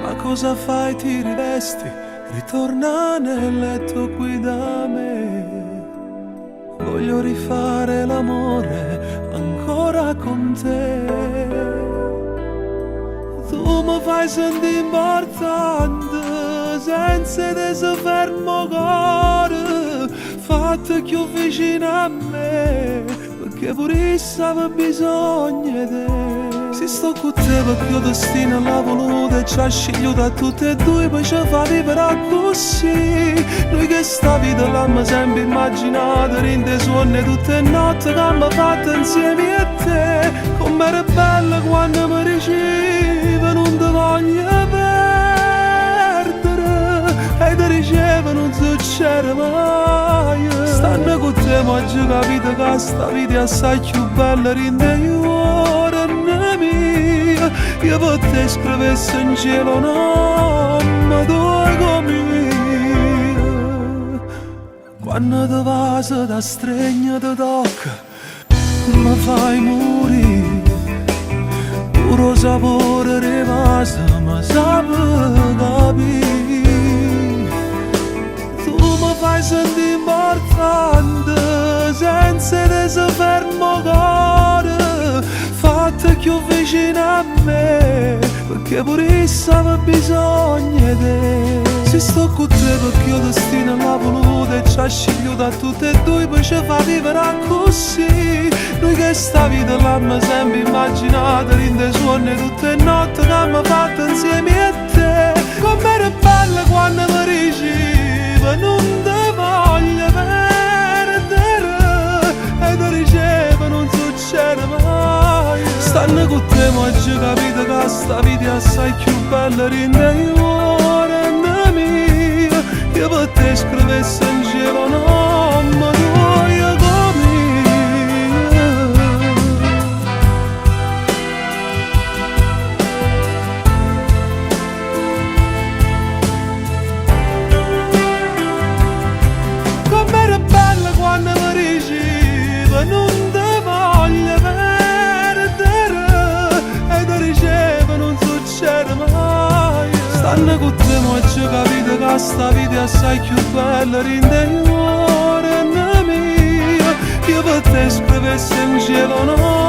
Ma cosa fai? Ti rivesti, ritorna nel letto qui da me. Voglio rifare l'amore ancora con te. Tu mi fai sentire importante, senza te se fermo cuore. Fate più vicino a me, perché pure io avevo bisogno di te. Se sto con te perché io destino l'ha voluto e ci ha scegliuto da tutte e due, poi ci fa vivere così. Noi che sta vita l'abbiamo sempre immaginata, rinde suonne tutte le notti che abbiamo fatto insieme a te. Com'era bella quando mi dicevi non ti voglio perdere, e ti dicevo non succede mai. Stanno con te ma oggi capito che sta vita è assai più bella, rinde io mia. Io per te scrivessi in cielo nome tuo come. Quando ti va se ti stringe ti tocca, mi fai morire. Puro sapore rimase ma sape capire. Tu mi fai sentire importante, senza te se fermo cuore. Fate più vicino a me, perché pure io avevo bisogno di te. Se sto con te perché io destino l'ha voluto e ci ha scegliuto da tutte e due, poi ci fa vivere così. Noi che sta vita l'abbiamo sempre immaginata, rinde suonne tutte le notti che abbiamo fatto insieme a te. Com'era bella quando mi dicevi non ti voglio perdere, e ti dicevo non succede mai. Stanno con te ma oggi capito che sta vita è assai più bella, rinde io mia. Io per te scrivessi in cielo nome tuo come. Com'era bella quando mi dicevi non ti voglio perdere, e ti dicevo non succede mai. Stanno con te ma oggi capito che sta vita è assai più bella, rinde io mia. Io per te scrivessi in cielo no.